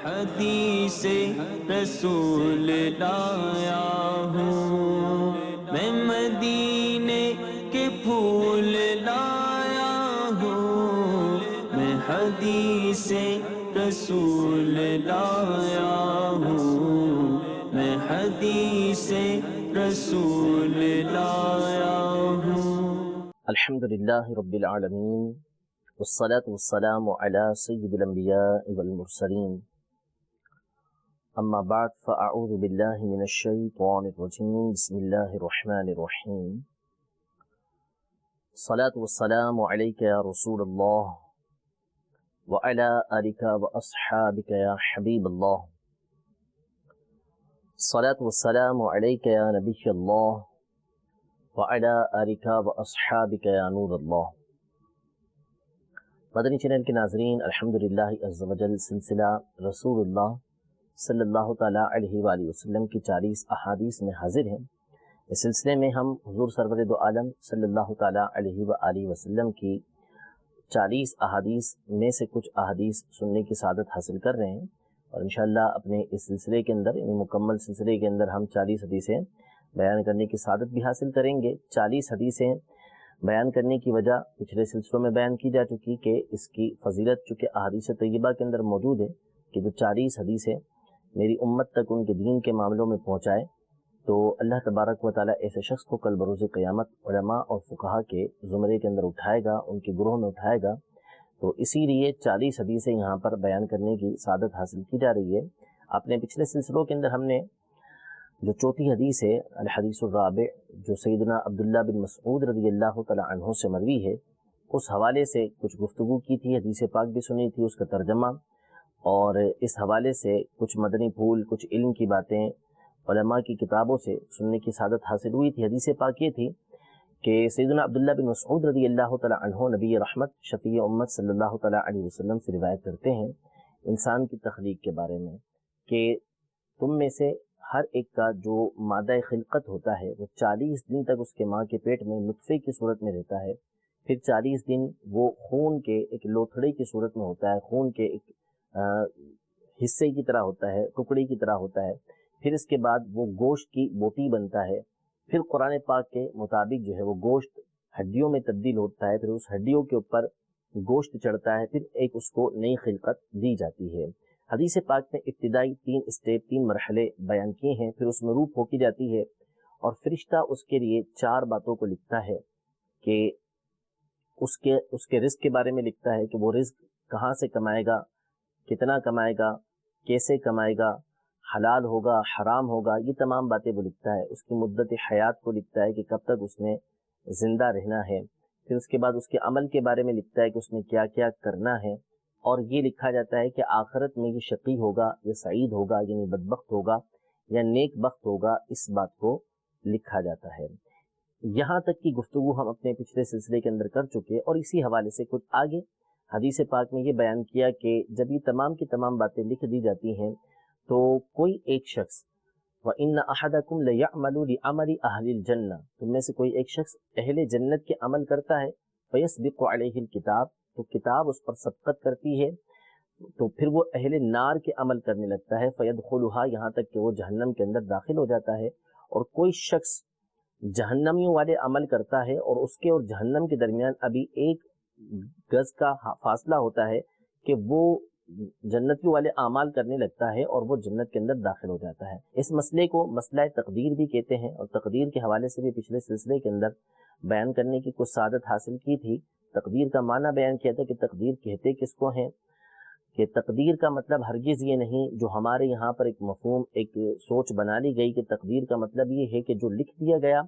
حدیث رسول لایا ہوں، میں مدینے کے پھول لایا ہوں، میں حدیث رسول لایا ہوں، میں حدیث رسول لایا ہوں۔ الحمد للہ رب العالمین، والصلاة والسلام على سید الانبیاء والمرسلین، اما بعد فاعوذ باللہ من الشیطان الرجیم، بسم اللہ الرحمن الرحیم۔ الصلاة والسلام علیک یا رسول اللہ وعلی آلک واصحابک یا حبیب اللہ، الصلاة والسلام علیک یا نبی اللہ وعلی آلک واصحابک یا نور اللہ۔ مدنی چینل کے ناظرین، الحمدللہ عز و جل سلسلہ رسول اللہ صلی اللہ تعالیٰ علیہ وآلہ وسلم کی 40 احادیث میں حاضر ہیں۔ اس سلسلے میں ہم حضور سرور دو عالم صلی اللہ تعالیٰ علیہ وآلہ وسلم کی 40 احادیث میں سے کچھ احادیث سننے کی سعادت حاصل کر رہے ہیں، اور انشاءاللہ اپنے اس سلسلے کے اندر، یعنی مکمل سلسلے کے اندر ہم 40 حدیثیں بیان کرنے کی سعادت بھی حاصل کریں گے۔ 40 حدیثیں بیان کرنے کی وجہ پچھلے سلسلوں میں بیان کی جا چکی کہ اس کی فضیلت چونکہ احادیث طیبہ کے اندر موجود ہے کہ جو 40 حدیثیں میری امت تک ان کے دین کے معاملوں میں پہنچائے، تو اللہ تبارک و تعالیٰ ایسے شخص کو کل بروز قیامت علماء اور فقہا کے زمرے کے اندر اٹھائے گا، ان کے گروہ میں اٹھائے گا۔ تو اسی لیے 40 حدیثیں یہاں پر بیان کرنے کی سعادت حاصل کی جا رہی ہے۔ اپنے پچھلے سلسلوں کے اندر ہم نے جو چوتھی حدیث ہے الحدیث الرابع، جو سیدنا عبداللہ بن مسعود رضی اللہ تعالیٰ عنہ سے مروی ہے، اس حوالے سے کچھ گفتگو کی تھی، حدیث پاک بھی سنی تھی، اس کا ترجمہ، اور اس حوالے سے کچھ مدنی پھول، کچھ علم کی باتیں علماء کی کتابوں سے سننے کی سعادت حاصل ہوئی تھی۔ حدیث پاک یہ تھی کہ سیدنا عبداللہ بن مسعود رضی اللہ تعالیٰ عنہ نبی رحمت شفیع امت صلی اللہ تعالیٰ علیہ وسلم سے روایت کرتے ہیں انسان کی تخلیق کے بارے میں کہ تم میں سے ہر ایک کا جو مادہ خلقت ہوتا ہے وہ 40 دن تک اس کے ماں کے پیٹ میں نطفے کی صورت میں رہتا ہے، پھر 40 دن وہ خون کے ایک لوتھڑے کی صورت میں ہوتا ہے، خون کے ایک حصے کی طرح ہوتا ہے، ٹکڑی کی طرح ہوتا ہے، پھر اس کے بعد وہ گوشت کی بوٹی بنتا ہے، پھر قرآن پاک کے مطابق جو ہے وہ گوشت ہڈیوں میں تبدیل ہوتا ہے، پھر اس ہڈیوں کے اوپر گوشت چڑھتا ہے، پھر ایک اس کو نئی خلقت دی جاتی ہے۔ حدیث پاک میں ابتدائی 3 مرحلے بیان کیے ہیں، پھر اس میں روح پھونکی جاتی ہے اور فرشتہ اس کے لیے 4 باتوں کو لکھتا ہے کہ اس کے رزق کے بارے میں لکھتا ہے کہ وہ رزق کہاں سے کمائے گا، کتنا کمائے گا، کیسے کمائے گا، حلال ہوگا، حرام ہوگا، یہ تمام باتیں وہ لکھتا ہے۔ اس کی مدت حیات کو لکھتا ہے کہ کب تک اس نے زندہ رہنا ہے، پھر اس کے بعد اس کے عمل کے بارے میں لکھتا ہے کہ اس نے کیا کیا کرنا ہے، اور یہ لکھا جاتا ہے کہ آخرت میں یہ شقی ہوگا یا سعید ہوگا، یعنی بدبخت ہوگا یا نیک بخت ہوگا، اس بات کو لکھا جاتا ہے۔ یہاں تک کی گفتگو ہم اپنے پچھلے سلسلے کے اندر کر چکے، اور اسی حوالے سے کچھ آگے حدیث پاک میں یہ بیان کیا کہ جب یہ تمام کی تمام باتیں لکھ دی جاتی ہیں تو کوئی ایک شخص وَإِنَّ أَحَدَكُمْ لَيَعْمَلُ لِعَمَلِ أَهْلِ الْجَنَّةِ، تم میں سے کوئی ایک شخص اہل جنت کے عمل کرتا ہے، فَيَسْبِقُ عَلَيْهِ الْكِتَابِ، تو کتاب اس پر سبقت کرتی ہے، تو پھر وہ اہل نار کے عمل کرنے لگتا ہے، فَيَدْخُلُهَا، یہاں تک کہ وہ جہنم کے اندر داخل ہو جاتا ہے۔ اور کوئی شخص جہنمیوں والے عمل کرتا ہے اور اس کے اور جہنم کے درمیان ابھی 1 گز کا فاصلہ ہوتا ہے کہ وہ جنتیوں والے اعمال کرنے لگتا ہے اور وہ جنت کے اندر داخل ہو جاتا ہے۔ اس مسئلے کو مسئلہ تقدیر بھی کہتے ہیں، اور تقدیر کے حوالے سے بھی پچھلے سلسلے کے اندر بیان کرنے کی کچھ سعادت حاصل کی تھی۔ تقدیر کا معنی بیان کیا تھا کہ تقدیر کہتے کس کو ہیں، کہ تقدیر کا مطلب ہرگز یہ نہیں جو ہمارے یہاں پر ایک مفہوم، ایک سوچ بنا لی گئی کہ تقدیر کا مطلب یہ ہے کہ جو لکھ دیا گیا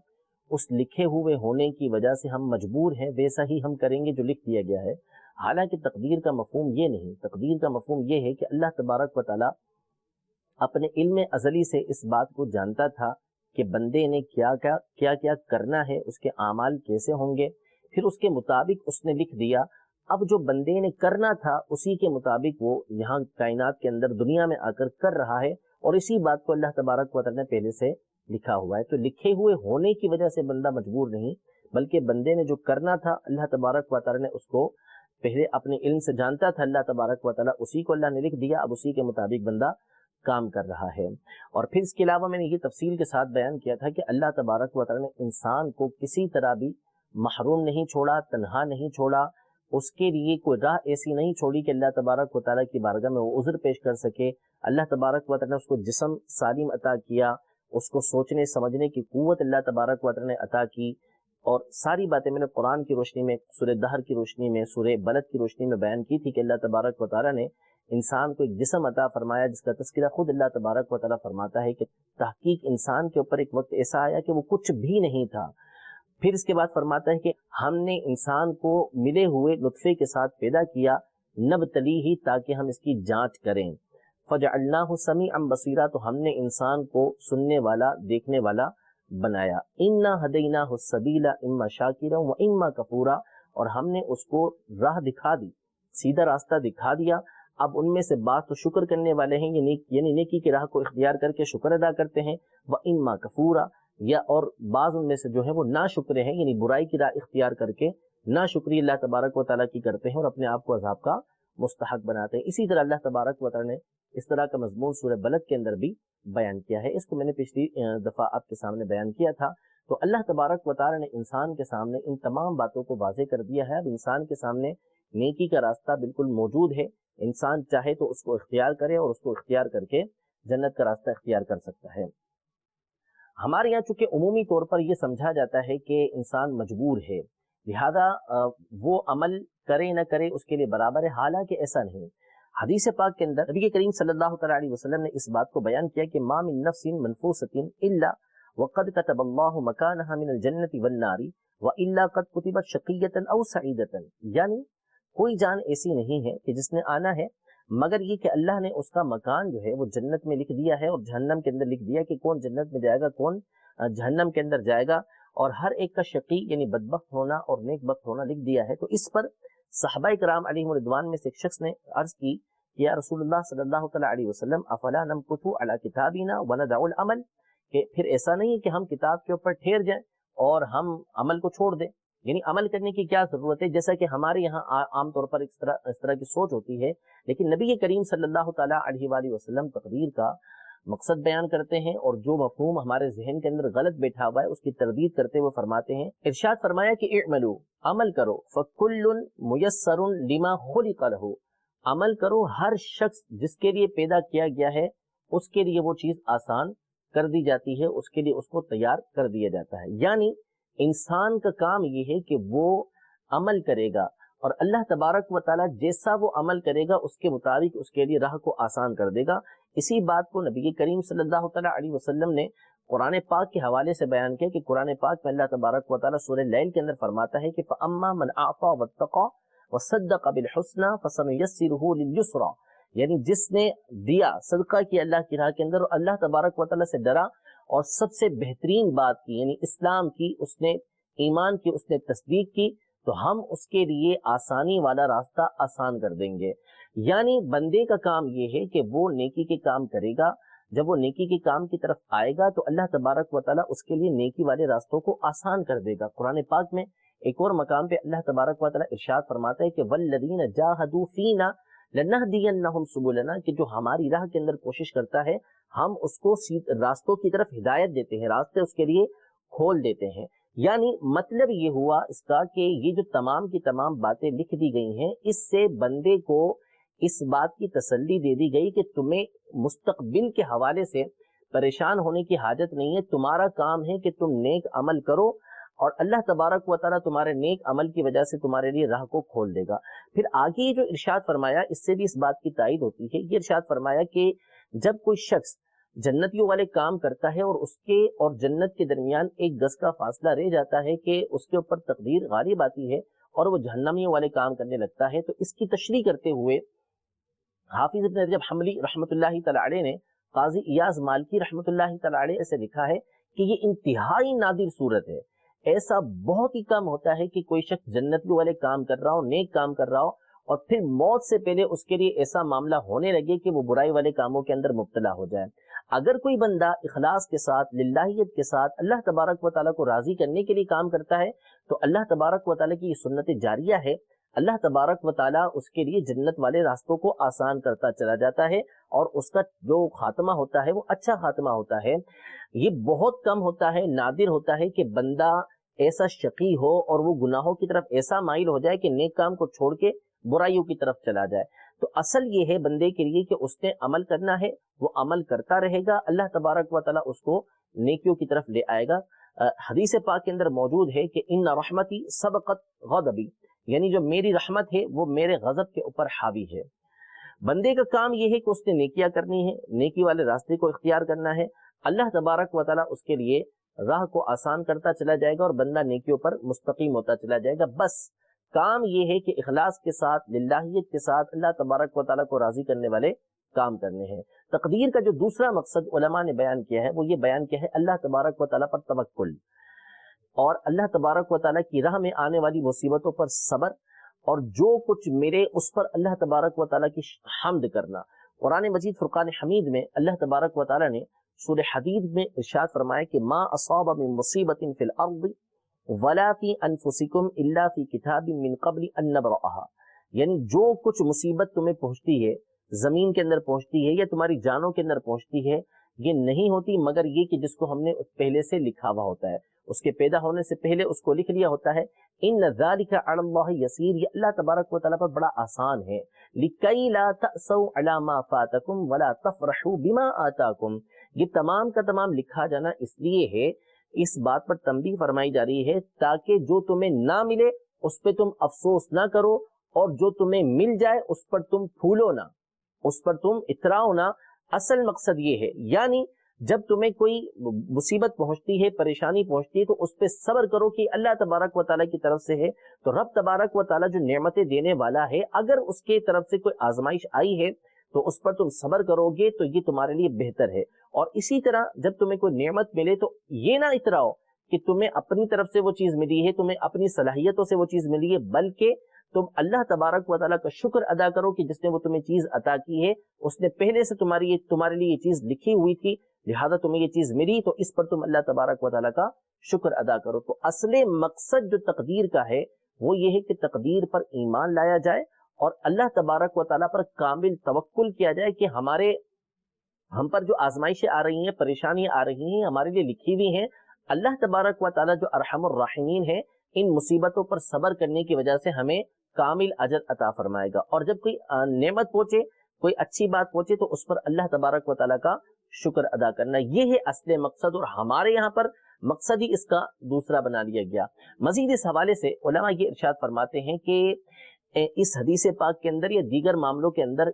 اس لکھے ہوئے ہونے کی وجہ سے ہم مجبور ہیں ویسا ہی ہم کریں گے جو لکھ دیا گیا ہے۔ حالانکہ تقدیر کا مفہوم یہ نہیں، تقدیر کا مفہوم یہ ہے کہ اللہ تبارک و تعالیٰ اپنے علم ازلی سے اس بات کو جانتا تھا کہ بندے نے کیا کیا کرنا ہے، اس کے اعمال کیسے ہوں گے، پھر اس کے مطابق اس نے لکھ دیا۔ اب جو بندے نے کرنا تھا اسی کے مطابق وہ یہاں کائنات کے اندر دنیا میں آ کر کر رہا ہے، اور اسی بات کو اللہ تبارک و تعالیٰ نے پہلے سے لکھا ہوا ہے۔ تو لکھے ہوئے ہونے کی وجہ سے بندہ مجبور نہیں، بلکہ بندے نے جو کرنا تھا اللہ تبارک و تعالیٰ نے اس کو پہلے اپنے علم سے جانتا تھا اللہ تبارک و تعالیٰ، اسی کو اللہ نے لکھ دیا، اب اسی کے مطابق بندہ کام کر رہا ہے۔ اور پھر اس کے علاوہ میں نے یہ تفصیل کے ساتھ بیان کیا تھا کہ اللہ تبارک و تعالیٰ نے انسان کو کسی طرح بھی محروم نہیں چھوڑا، تنہا نہیں چھوڑا، اس کے لیے کوئی راہ ایسی نہیں چھوڑی کہ اللہ تبارک و تعالیٰ کی بارگاہ میں وہ عذر پیش کر سکے۔ اللہ تبارک و تعالیٰ نے اس کو جسم سالم عطا کیا، اس کو سوچنے سمجھنے کی قوت اللہ تبارک و تعالیٰ نے عطا کی، اور ساری باتیں میں نے قرآن کی روشنی میں، سورہ دہر کی روشنی میں، سورہ بلد کی روشنی میں بیان کی تھی کہ اللہ تبارک و تعالیٰ نے انسان کو ایک جسم عطا فرمایا جس کا تذکرہ خود اللہ تبارک و تعالیٰ فرماتا ہے کہ تحقیق انسان کے اوپر ایک وقت ایسا آیا کہ وہ کچھ بھی نہیں تھا۔ پھر اس کے بعد فرماتا ہے کہ ہم نے انسان کو ملے ہوئے نطفے کے ساتھ پیدا کیا، نبتلیہ، تاکہ ہم اس کی جانچ کریں، فجعلناہ سمیعا بصیرا، تو ہم نے انسان کو سننے والا، دیکھنے والا بنایا، انا ہدیناہ السبیل اما شاکرا و اما کفورا، اور ہم نے اس کو راہ دکھا دی، سیدھا راستہ دکھا دیا۔ اب ان میں سے بعض تو شکر کرنے والے ہیں، یعنی نیکی کی راہ کو اختیار کر کے شکر ادا کرتے ہیں، و اما کفورا، یا اور بعض ان میں سے جو ہے وہ ناشکرے ہیں، یعنی برائی کی راہ اختیار کر کے ناشکری اللہ تبارک و تعالیٰ کی کرتے ہیں اور اپنے آپ کو عذاب کا مستحق بناتے ہیں۔ اسی طرح اللہ تبارک و تعالیٰ نے اس طرح کا مضمون سورہ بلد کے اندر بھی بیان کیا ہے، اس کو میں نے پچھلی دفعہ آپ کے سامنے بیان کیا تھا۔ تو اللہ تبارک و تعالیٰ نے انسان کے سامنے ان تمام باتوں کو واضح کر دیا ہے۔ اب انسان کے سامنے نیکی کا راستہ بالکل موجود ہے، انسان چاہے تو اس کو اختیار کرے اور اس کو اختیار کر کے جنت کا راستہ اختیار کر سکتا ہے۔ ہمارے یہاں چونکہ عمومی طور پر یہ سمجھا جاتا ہے کہ انسان مجبور ہے، لہذا وہ عمل کرے نہ کرے اس کے لیے برابر ہے، حالانکہ ایسا نہیں۔ حدیث پاک کے اندر نبی کریم صلی اللہ تعالیٰ علیہ وسلم نے اس بات کو بیان کیا کہ ما من نفس منفوسۃ الا وقد كتب اللہ مکانها من الجنۃ والنار والا قد كتبت شقیۃ او سعیدۃ، یعنی کوئی جان ایسی نہیں ہے کہ جس نے آنا ہے مگر یہ کہ اللہ نے اس کا مکان جو ہے وہ جنت میں لکھ دیا ہے اور جہنم کے اندر لکھ دیا کہ کون جنت میں جائے گا، کون جہنم کے اندر جائے گا، اور ہر ایک کا شقی یعنی بدبخت ہونا اور نیک بخت ہونا لکھ دیا ہے۔ تو اس پر صحابہ کرام علیہم رضوان میں سے ایک شخص نے عرض کی کہ یا رسول اللہ صلی اللہ تعالیٰ علیہ وسلم افلا نمکث علی کتابنا وندع العمل، کہ پھر ایسا نہیں کہ ہم کتاب کے اوپر ٹھہر جائیں اور ہم عمل کو چھوڑ دیں، یعنی عمل کرنے کی کیا ضرورت ہے، جیسا کہ ہمارے یہاں عام طور پر اس طرح کی سوچ ہوتی ہے، لیکن نبی کریم صلی اللہ تعالیٰ علیہ وآلہ وسلم تقریر کا مقصد بیان کرتے ہیں، اور جو مفہوم ہمارے ذہن کے اندر غلط بیٹھا ہوا ہے اس کی تردید کرتے ہوئے فرماتے ہیں، ارشاد فرمایا کہ اعملوا، عمل کرو، فکل میسر لما خلق لہ، عمل کرو، ہر شخص جس کے لیے پیدا کیا گیا ہے اس کے لیے وہ چیز آسان کر دی جاتی ہے، اس کے لیے اس کو تیار کر دیا جاتا ہے۔ یعنی انسان کا کام یہ ہے کہ وہ عمل کرے گا اور اللہ تبارک و تعالیٰ جیسا وہ عمل کرے گا اس کے مطابق اس کے لیے راہ کو آسان کر دے گا۔ اسی بات کو نبی کریم صلی اللہ تعالیٰ علیہ وسلم نے قرآن پاک کے حوالے سے بیان کیا کہ قرآن پاک میں اللہ تبارک و تعالیٰ سورہ لیل کے اندر فرماتا ہے کہ فَأَمَّا مَنْ أَعْطَى وَاتَّقَى وَصَدَّقَ بِالْحُسْنَى فَسَنُيَسِّرُهُ لِلْيُسْرَى، یعنی جس نے دیا، صدقہ کیا اللہ کی راہ کے اندر اور اللہ تبارک و تعالیٰ سے ڈرا اور سب سے بہترین بات کی یعنی اسلام کی، اس نے ایمان کی، اس نے تصدیق کی، تو ہم اس کے لیے آسانی والا راستہ آسان کر دیں گے۔ یعنی بندے کا کام یہ ہے کہ وہ نیکی کے کام کرے گا، جب وہ نیکی کے کام کی طرف آئے گا تو اللہ تبارک و تعالیٰ اس کے لیے نیکی والے راستوں کو آسان کر دے گا۔ قرآن پاک میں ایک اور مقام پہ اللہ تبارک و تعالیٰ ارشاد فرماتا ہے کہ وَالَّذِينَ جَاهَدُوا فِينَا لَنَهْدِيَنَّهُمْ سُبُلَنَا، کہ جو ہماری راہ کے اندر کوشش کرتا ہے ہم اس کو راستوں کی طرف ہدایت دیتے ہیں، راستے اس کے لیے کھول دیتے ہیں۔ یعنی مطلب یہ ہوا اس کا کہ یہ جو تمام کی تمام باتیں لکھ دی گئی ہیں، اس سے بندے کو اس بات کی تسلی دے دی گئی کہ تمہیں مستقبل کے حوالے سے پریشان ہونے کی حاجت نہیں ہے، تمہارا کام ہے کہ تم نیک عمل کرو اور اللہ تبارک و تعالیٰ تمہارے نیک عمل کی وجہ سے تمہارے لیے راہ کو کھول دے گا۔ پھر آگے جو ارشاد فرمایا اس سے بھی اس بات کی تائید ہوتی ہے، یہ ارشاد فرمایا کہ جب کوئی شخص جنتیوں والے کام کرتا ہے اور اس کے اور جنت کے درمیان ایک گز کا فاصلہ رہ جاتا ہے کہ اس کے اوپر تقدیر غالب آتی ہے اور وہ جہنمیوں والے کام کرنے لگتا ہے، تو اس کی تشریح کرتے ہوئے حافظ ابن رجب حنبلی رحمۃ اللہ تعالی علیہ نے قاضی ایاز مالکی رحمۃ اللہ تعالی علیہ سے لکھا ہے کہ یہ انتہائی نادر صورت ہے، ایسا بہت ہی کم ہوتا ہے کہ کوئی شخص جنتیوں والے کام کر رہا ہو، نیک کام کر رہا ہو اور پھر موت سے پہلے اس کے لیے ایسا معاملہ ہونے لگے کہ وہ برائی والے کاموں کے اندر مبتلا ہو جائے۔ اگر کوئی بندہ اخلاص کے ساتھ، للہیت کے ساتھ اللہ تبارک و تعالیٰ کو راضی کرنے کے لیے کام کرتا ہے تو اللہ تبارک و تعالیٰ کی یہ سنت جاریہ ہے، اللہ تبارک و تعالیٰ اس کے لیے جنت والے راستوں کو آسان کرتا چلا جاتا ہے اور اس کا جو خاتمہ ہوتا ہے وہ اچھا خاتمہ ہوتا ہے۔ یہ بہت کم ہوتا ہے، نادر ہوتا ہے کہ بندہ ایسا شقی ہو اور وہ گناہوں کی طرف ایسا مائل ہو جائے کہ نیک کام کو چھوڑ کے برائیوں کی طرف چلا جائے۔ تو اصل یہ ہے بندے کے لیے کہ اس نے عمل کرنا ہے، وہ عمل کرتا رہے گا، اللہ تبارک و تعالیٰ اس کو نیکیوں کی طرف لے آئے گا۔ حدیث پاک کے اندر موجود ہے کہ ان رحمتی سبقت غضبی، یعنی جو میری رحمت ہے وہ میرے غضب کے اوپر حاوی ہے۔ بندے کا کام یہ ہے کہ اس نے نیکیاں کرنی ہے، نیکی والے راستے کو اختیار کرنا ہے، اللہ تبارک و تعالیٰ اس کے لیے راہ کو آسان کرتا چلا جائے گا اور بندہ نیکیوں پر مستقیم ہوتا چلا جائے گا۔ بس کام یہ ہے کہ اخلاص کے ساتھ، للہیت کے ساتھ اللہ تبارک و تعالیٰ کو راضی کرنے والے کام کرنے ہیں۔ تقدیر کا جو دوسرا مقصد علماء نے بیان کیا ہے وہ یہ بیان کیا ہے، اللہ تبارک و تعالیٰ پر توکل اور اللہ تبارک و تعالیٰ کی راہ میں آنے والی مصیبتوں پر صبر، اور جو کچھ ملے اس پر اللہ تبارک و تعالیٰ کی حمد کرنا۔ قرآن مجید فرقان حمید میں اللہ تبارک و تعالیٰ نے سورہ حدید میں ارشاد فرمایا کہ ما اصاب من مصیبت فی الارض ولا فی انفسکم الا فی کتاب من قبل ان نبرأها، یعنی جو کچھ مصیبت تمہیں پہنچتی ہے، زمین کے اندر پہنچتی ہے یا تمہاری جانوں کے اندر پہنچتی ہے، یہ نہیں ہوتی مگر یہ کہ جس کو ہم نے پہلے سے لکھا ہوا ہوتا ہے، اس کے پیدا ہونے سے پہلے اس کو لکھ لیا ہوتا ہے۔ ان ذالک علی اللہ یسیر، یہ اللہ تبارک و تعالیٰ پر بڑا آسان ہے۔ لکی لا تأسوا علی ما فاتکم ولا تفرحوا بما آتاکم، یہ تمام کا تمام لکھا جانا اس لیے ہے، اس بات پر تنبیہ فرمائی جا رہی ہے تاکہ جو تمہیں نہ ملے اس پہ تم افسوس نہ کرو، اور جو تمہیں مل جائے اس پر تم پھولو نہ، اس پر تم اتراؤ نہ۔ اصل مقصد یہ ہے، یعنی جب تمہیں کوئی مصیبت پہنچتی ہے، پریشانی پہنچتی ہے، تو اس پہ صبر کرو کہ اللہ تبارک و تعالیٰ کی طرف سے ہے، تو رب تبارک و تعالیٰ جو نعمتیں دینے والا ہے، اگر اس کے طرف سے کوئی آزمائش آئی ہے تو اس پر تم صبر کرو گے تو یہ تمہارے لیے بہتر ہے۔ اور اسی طرح جب تمہیں کوئی نعمت ملے تو یہ نہ اتراؤ کہ تمہیں اپنی طرف سے وہ چیز ملی ہے، تمہیں اپنی صلاحیتوں سے وہ چیز ملی ہے، بلکہ تم اللہ تبارک و تعالیٰ کا شکر ادا کرو کہ جس نے وہ تمہیں چیز عطا کی ہے، اس نے پہلے سے تمہارے لیے یہ چیز لکھی ہوئی تھی، لہذا تمہیں یہ چیز ملی، تو اس پر تم اللہ تبارک و تعالیٰ کا شکر ادا کرو۔ تو اصل مقصد جو تقدیر کا ہے وہ یہ ہے کہ تقدیر پر ایمان لایا جائے اور اللہ تبارک و تعالیٰ پر کامل توکل کیا جائے کہ ہم پر جو آزمائشیں آ رہی ہیں، پریشانیاں آ رہی ہیں، ہمارے لیے لکھی ہوئی ہیں، اللہ تبارک و تعالیٰ جو ارحم الراحمین ہے، ان مصیبتوں پر صبر کرنے کی وجہ سے ہمیں کامل اجر عطا فرمائے گا۔ اور جب کوئی نعمت پہنچے، کوئی اچھی بات پہنچے، تو اس پر اللہ تبارک و تعالیٰ کا شکر ادا کرنا، یہ ہے اصل مقصد، اور ہمارے یہاں پر مقصد ہی اس کا دوسرا بنا لیا گیا۔ مزید اس حوالے سے علماء یہ ارشاد فرماتے ہیں کہ اس حدیث پاک کے اندر یا دیگر معاملوں کے اندر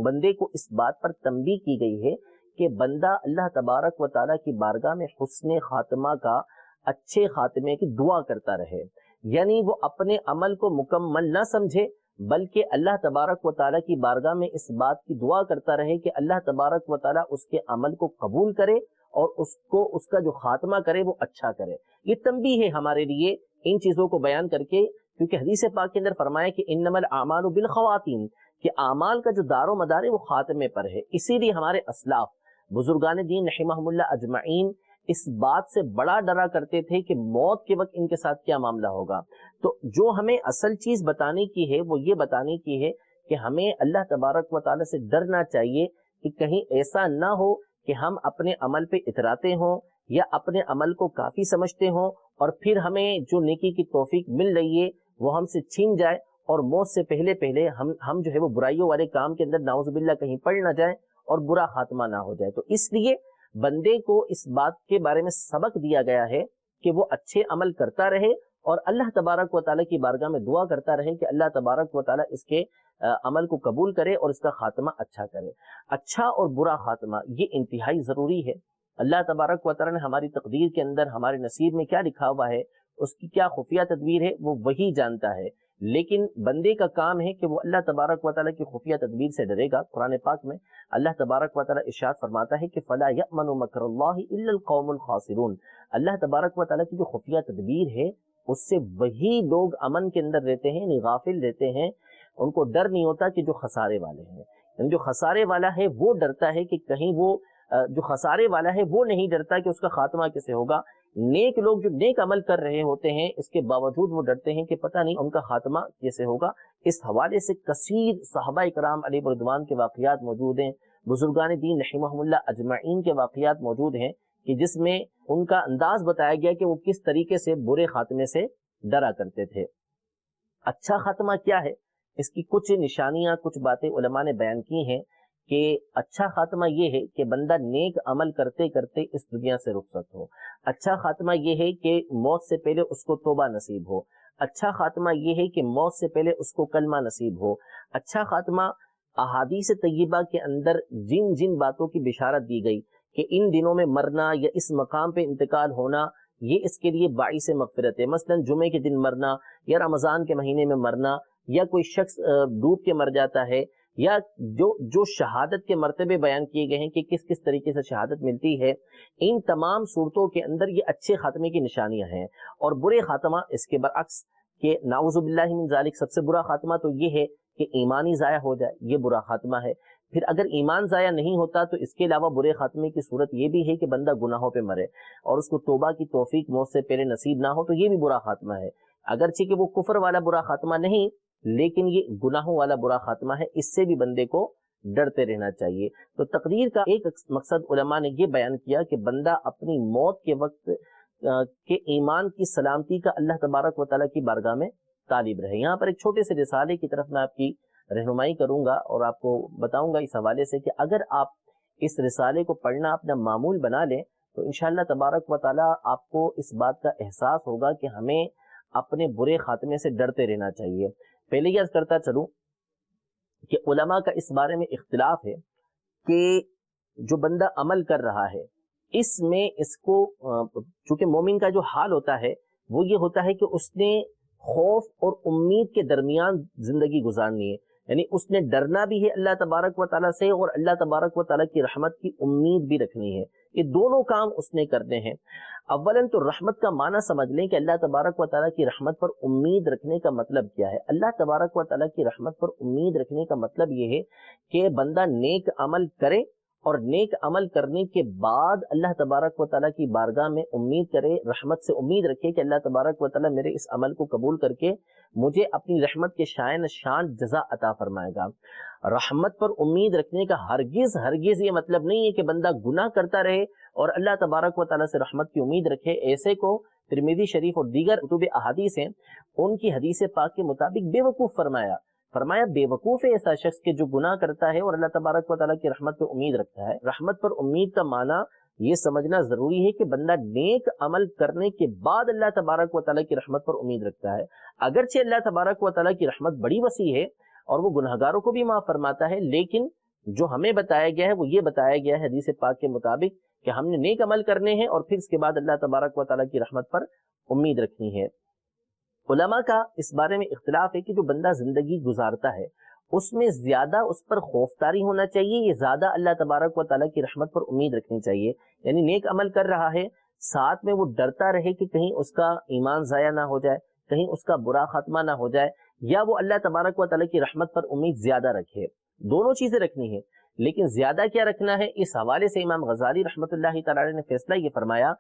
بندے کو اس بات پر تنبیہ کی گئی ہے کہ بندہ اللہ تبارک و تعالیٰ کی بارگاہ میں حسن خاتمہ کا، اچھے خاتمے کی دعا کرتا رہے، یعنی وہ اپنے عمل کو مکمل نہ سمجھے بلکہ اللہ تبارک و تعالیٰ کی بارگاہ میں اس بات کی دعا کرتا رہے کہ اللہ تبارک و تعالیٰ اس کے عمل کو قبول کرے اور اس کا جو خاتمہ کرے وہ اچھا کرے۔ یہ تنبیہ ہے ہمارے لیے ان چیزوں کو بیان کر کے، کیونکہ حدیث پاک کے اندر فرمایا کہ انما الاعمال بالخواتیم، کہ اعمال کا جو دار و مدار ہے وہ خاتمے پر ہے۔ اسی لیے ہمارے اسلاف بزرگان دین رحمہم اللہ اجمعین اس بات سے بڑا ڈرا کرتے تھے کہ موت کے وقت ان کے ساتھ کیا معاملہ ہوگا۔ تو جو ہمیں اصل چیز بتانے کی ہے وہ یہ بتانے کی ہے کہ ہمیں اللہ تبارک و تعالیٰ سے ڈرنا چاہیے کہ کہیں ایسا نہ ہو کہ ہم اپنے عمل پہ اتراتے ہوں یا اپنے عمل کو کافی سمجھتے ہوں اور پھر ہمیں جو نیکی کی توفیق مل رہی ہے وہ ہم سے چھین جائے اور موت سے پہلے ہم جو ہے وہ برائیوں والے کام کے اندر نعوذ باللہ کہیں پڑ نہ جائیں اور برا خاتمہ نہ ہو جائے۔ تو اس لیے بندے کو اس بات کے بارے میں سبق دیا گیا ہے کہ وہ اچھے عمل کرتا رہے اور اللہ تبارک و تعالیٰ کی بارگاہ میں دعا کرتا رہے کہ اللہ تبارک و تعالیٰ اس کے عمل کو قبول کرے اور اس کا خاتمہ اچھا کرے۔ اچھا اور برا خاتمہ یہ انتہائی ضروری ہے۔ اللہ تبارک و تعالیٰ نے ہماری تقدیر کے اندر ہمارے نصیب میں کیا لکھا ہوا ہے، اس کی کیا خفیہ تدبیر ہے، وہ وہی جانتا ہے، لیکن بندے کا کام ہے کہ وہ اللہ تبارک و تعالیٰ کی خفیہ تدبیر سے ڈرے گا۔ قرآن پاک میں اللہ تبارک و تعالیٰ ارشاد فرماتا ہے کہ فلا یأمن مکر اللہ الا القوم الخاسرون، اللہ تبارک و تعالیٰ کی جو خفیہ تدبیر ہے اس سے وہی لوگ امن کے اندر رہتے ہیں، یعنی غافل رہتے ہیں، ان کو ڈر نہیں ہوتا کہ جو خسارے والے ہیں، یعنی جو خسارے والا ہے وہ ڈرتا ہے کہ کہیں وہ جو خسارے والا ہے وہ نہیں ڈرتا کہ اس کا خاتمہ کیسے ہوگا۔ نیک لوگ جو نیک عمل کر رہے ہوتے ہیں اس کے باوجود وہ ڈرتے ہیں کہ پتہ نہیں ان کا خاتمہ کیسے ہوگا، اس حوالے سے کثیر صحابہ کرام علیہ رضوان کے واقعات موجود ہیں، بزرگان دین رحمہم اللہ اجمعین کے واقعات موجود ہیں کہ جس میں ان کا انداز بتایا گیا کہ وہ کس طریقے سے برے خاتمے سے ڈرا کرتے تھے۔ اچھا خاتمہ کیا ہے، اس کی کچھ نشانیاں، کچھ باتیں علماء نے بیان کی ہیں کہ اچھا خاتمہ یہ ہے کہ بندہ نیک عمل کرتے کرتے اس دنیا سے رخصت ہو۔ اچھا خاتمہ یہ ہے کہ موت سے پہلے اس کو توبہ نصیب ہو۔ اچھا خاتمہ یہ ہے کہ موت سے پہلے اس کو کلمہ نصیب ہو۔ اچھا خاتمہ احادیث طیبہ کے اندر جن جن باتوں کی بشارت دی گئی کہ ان دنوں میں مرنا یا اس مقام پہ انتقال ہونا یہ اس کے لیے باعث مغفرت ہے، مثلا جمعے کے دن مرنا یا رمضان کے مہینے میں مرنا، یا کوئی شخص ڈوب کے مر جاتا ہے، یا جو شہادت کے مرتبے بیان کیے گئے ہیں کہ کس کس طریقے سے شہادت ملتی ہے، ان تمام صورتوں کے اندر یہ اچھے خاتمے کی نشانیاں ہیں۔ اور برے خاتمہ اس کے برعکس کہ نعوذ باللہ من ذالک، سب سے برا خاتمہ تو یہ ہے کہ ایمانی ضائع ہو جائے، یہ برا خاتمہ ہے۔ پھر اگر ایمان ضائع نہیں ہوتا تو اس کے علاوہ برے خاتمے کی صورت یہ بھی ہے کہ بندہ گناہوں پہ مرے اور اس کو توبہ کی توفیق موت سے پہلے نصیب نہ ہو، تو یہ بھی برا خاتمہ ہے۔ اگرچہ کہ وہ کفر والا برا خاتمہ نہیں، لیکن یہ گناہوں والا برا خاتمہ ہے، اس سے بھی بندے کو ڈرتے رہنا چاہیے۔ تو تقریر کا ایک مقصد علماء نے یہ بیان کیا کہ بندہ اپنی موت کے وقت کے ایمان کی سلامتی کا اللہ تبارک و تعالیٰ کی بارگاہ میں طالب رہے۔ یہاں پر ایک چھوٹے سے رسالے کی طرف میں آپ کی رہنمائی کروں گا اور آپ کو بتاؤں گا اس حوالے سے کہ اگر آپ اس رسالے کو پڑھنا اپنا معمول بنا لیں تو انشاءاللہ تبارک و تعالیٰ آپ کو اس بات کا احساس ہوگا کہ ہمیں اپنے برے خاتمے سے ڈرتے رہنا چاہیے۔ پہلے یہ عرض کرتا چلوں کہ علماء کا اس بارے میں اختلاف ہے کہ جو بندہ عمل کر رہا ہے اس میں اس کو، چونکہ مومن کا جو حال ہوتا ہے وہ یہ ہوتا ہے کہ اس نے خوف اور امید کے درمیان زندگی گزارنی ہے، یعنی اس نے ڈرنا بھی ہے اللہ تبارک و تعالیٰ سے اور اللہ تبارک و تعالیٰ کی رحمت کی امید بھی رکھنی ہے۔ یہ دونوں کام اس نے کرنے ہیں۔ اولاً تو رحمت کا معنی سمجھ لیں کہ اللہ تبارک و تعالیٰ کی رحمت پر امید رکھنے کا مطلب کیا ہے۔ اللہ تبارک و تعالیٰ کی رحمت پر امید رکھنے کا مطلب یہ ہے کہ بندہ نیک عمل کرے اور نیک عمل کرنے کے بعد اللہ تبارک و تعالیٰ کی بارگاہ میں امید کرے، رحمت سے امید رکھے کہ اللہ تبارک و تعالیٰ میرے اس عمل کو قبول کر کے مجھے اپنی رحمت کے شائن شان جزا عطا فرمائے گا۔ رحمت پر امید رکھنے کا ہرگز یہ مطلب نہیں ہے کہ بندہ گناہ کرتا رہے اور اللہ تبارک و تعالیٰ سے رحمت کی امید رکھے۔ ایسے کو ترمذی شریف اور دیگر کتب احادیث ہیں ان کی حدیث پاک کے مطابق بے وقوف فرمایا بے وقوف ہے ایسا شخص کہ جو گناہ کرتا ہے اور اللہ تبارک و تعالیٰ کی رحمت پہ امید رکھتا ہے۔ رحمت پر امید کا معنی یہ سمجھنا ضروری ہے کہ بندہ نیک عمل کرنے کے بعد اللہ تبارک و تعالیٰ کی رحمت پر امید رکھتا ہے۔ اگرچہ اللہ تبارک و تعالیٰ کی رحمت بڑی وسیع ہے اور وہ گناہگاروں کو بھی معاف فرماتا ہے، لیکن جو ہمیں بتایا گیا ہے وہ یہ بتایا گیا ہے حدیث پاک کے مطابق کہ ہم نے نیک عمل کرنے ہیں اور پھر اس کے بعد اللہ تبارک و تعالیٰ کی رحمت پر امید رکھنی ہے۔ علماء کا اس بارے میں اختلاف ہے کہ جو بندہ زندگی گزارتا ہے اس میں زیادہ اس پر خوفداری ہونا چاہیے، یہ زیادہ اللہ تبارک و تعالیٰ کی رحمت پر امید رکھنی چاہیے۔ یعنی نیک عمل کر رہا ہے، ساتھ میں وہ ڈرتا رہے کہ کہیں اس کا ایمان ضائع نہ ہو جائے، کہیں اس کا برا خاتمہ نہ ہو جائے، یا وہ اللہ تبارک و تعالیٰ کی رحمت پر امید زیادہ رکھے۔ دونوں چیزیں رکھنی ہے، لیکن زیادہ کیا رکھنا ہے، اس حوالے سے امام غزالی رحمۃ اللہ تعالی نے فیصلہ یہ فرمایا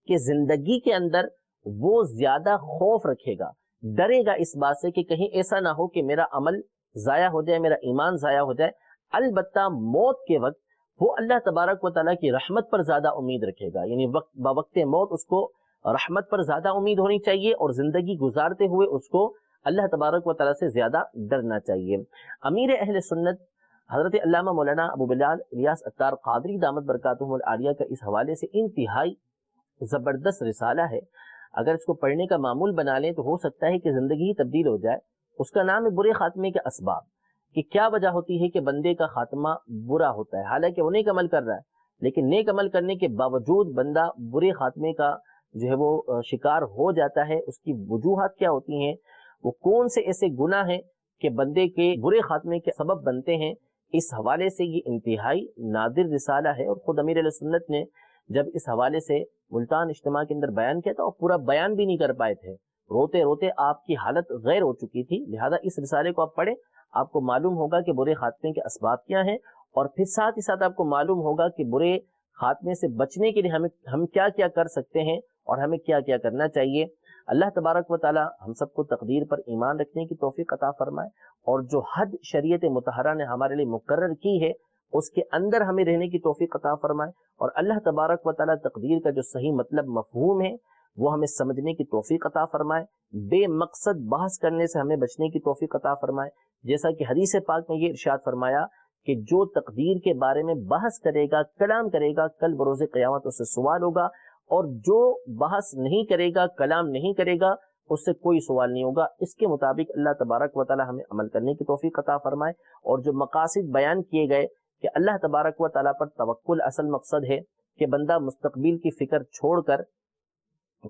کہ زندگی کے اندر وہ زیادہ خوف رکھے گا، ڈرے گا اس بات سے کہ کہیں ایسا نہ ہو کہ میرا عمل ضائع ہو جائے، میرا ایمان ضائع ہو جائے۔ البتہ موت کے وقت وہ اللہ تبارک و تعالیٰ کی رحمت پر زیادہ امید رکھے گا، یعنی بوقت موت اس کو رحمت پر زیادہ امید ہونی چاہیے اور زندگی گزارتے ہوئے اس کو اللہ تبارک و تعالیٰ سے زیادہ ڈرنا چاہیے۔ امیر اہل سنت حضرت علامہ مولانا ابو بلال الیاس عطار قادری دامت برکاتہم العالیہ کا اس حوالے سے انتہائی زبردست رسالہ ہے، اگر اس کو پڑھنے کا معمول بنا لیں تو ہو سکتا ہے کہ زندگی ہی تبدیل ہو جائے۔ اس کا نام ہے برے خاتمے کے اسباب، کہ کیا وجہ ہوتی ہے کہ بندے کا خاتمہ برا ہوتا ہے، حالانکہ وہ نیک عمل کر رہا ہے لیکن نیک عمل کرنے کے باوجود بندہ برے خاتمے کا جو ہے وہ شکار ہو جاتا ہے۔ اس کی وجوہات کیا ہوتی ہیں، وہ کون سے ایسے گناہ ہیں کہ بندے کے برے خاتمے کے سبب بنتے ہیں، اس حوالے سے یہ انتہائی نادر رسالہ ہے۔ اور خود امیر علیہ سنت نے جب اس حوالے سے ملتان اجتماع کے اندر بیان کیا تھا اور پورا بیان بھی نہیں کر پائے تھے، روتے روتے آپ کی حالت غیر ہو چکی تھی، لہذا اس رسالے کو آپ پڑھیں، آپ کو معلوم ہوگا کہ برے خاتمے کے اسباب کیا ہیں، اور پھر ساتھ ہی ساتھ آپ کو معلوم ہوگا کہ برے خاتمے سے بچنے کے لیے ہم کیا کیا کر سکتے ہیں اور ہمیں کیا کیا کرنا چاہیے۔ اللہ تبارک و تعالی ہم سب کو تقدیر پر ایمان رکھنے کی توفیق عطا فرمائے، اور جو حد شریعت مطہرہ نے ہمارے لیے مقرر کی ہے اس کے اندر ہمیں رہنے کی توفیق عطا فرمائے، اور اللہ تبارک و تعالی تقدیر کا جو صحیح مطلب مفہوم ہے وہ ہمیں سمجھنے کی توفیق عطا فرمائے، بے مقصد بحث کرنے سے ہمیں بچنے کی توفیق عطا فرمائے۔ جیسا کہ حدیث پاک میں یہ ارشاد فرمایا کہ جو تقدیر کے بارے میں بحث کرے گا، کلام کرے گا، کل بروز قیامت اس سے سوال ہوگا، اور جو بحث نہیں کرے گا، کلام نہیں کرے گا، اس سے کوئی سوال نہیں ہوگا۔ اس کے مطابق اللہ تبارک و تعالی ہمیں عمل کرنے کی توفیق عطا فرمائے، اور جو مقاصد بیان کیے گئے کہ اللہ تبارک و تعالی پر توکل اصل مقصد ہے کہ بندہ مستقبل کی فکر چھوڑ کر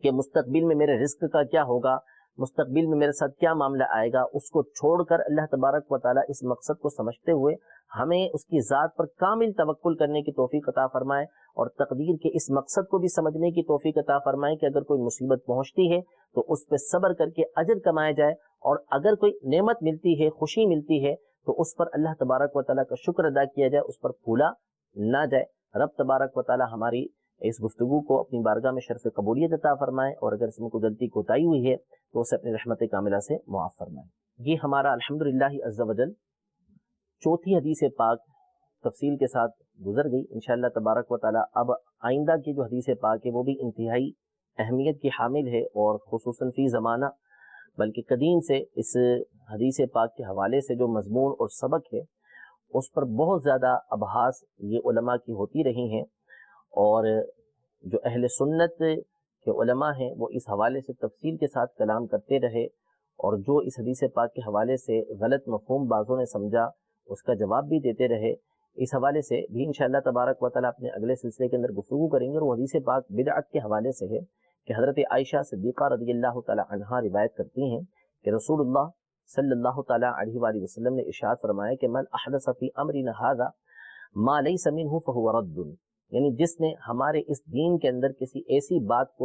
کہ مستقبل میں میرے رزق کا کیا ہوگا، مستقبل میں میرے ساتھ کیا معاملہ آئے گا، اس کو چھوڑ کر اللہ تبارک و تعالی اس مقصد کو سمجھتے ہوئے ہمیں اس کی ذات پر کامل توکل کرنے کی توفیق عطا فرمائے، اور تقدیر کے اس مقصد کو بھی سمجھنے کی توفیق عطا فرمائے کہ اگر کوئی مصیبت پہنچتی ہے تو اس پہ صبر کر کے اجر کمایا جائے، اور اگر کوئی نعمت ملتی ہے، خوشی ملتی ہے، تو اس پر اللہ تبارک و تعالیٰ کا شکر ادا کیا جائے، اس پر پھولا نہ جائے۔ رب تبارک و تعالیٰ ہماری اس گفتگو کو اپنی بارگاہ میں شرف قبولیت عطا فرمائے، اور اگر اس میں کوئی غلطی کوتاہی ہوئی ہے تو اسے اپنی رحمت کاملہ سے معاف فرمائے۔ یہ ہمارا الحمدللہ عز و جل چوتھی حدیث پاک تفصیل کے ساتھ گزر گئی۔ انشاءاللہ تبارک و تعالیٰ اب آئندہ کی جو حدیث پاک ہے وہ بھی انتہائی اہمیت کی حامل ہے، اور خصوصاً فی زمانہ بلکہ قدیم سے اس حدیث پاک کے حوالے سے جو مضمون اور سبق ہے اس پر بہت زیادہ ابحاث یہ علماء کی ہوتی رہی ہیں، اور جو اہل سنت کے علماء ہیں وہ اس حوالے سے تفصیل کے ساتھ کلام کرتے رہے، اور جو اس حدیث پاک کے حوالے سے غلط مفہوم بعضوں نے سمجھا اس کا جواب بھی دیتے رہے۔ اس حوالے سے بھی انشاءاللہ تبارک و تعالیٰ اپنے اگلے سلسلے کے اندر گفتگو کریں گے، اور وہ حدیث پاک بدعت کے حوالے سے ہے کہ حضرت عائشہ صدیقہ رضی اللہ تعالی عنہا روایت کرتی ہیں کہ رسول اللہ صلی اللہ تعالی علیہ وآلہ وسلم نے ارشاد فرمایا کہ من احدث فی امرنا ھذا ما لیس منہ فہو رد، یعنی جس نے ہمارے اس دین کے اندر کسی ایسی بات کو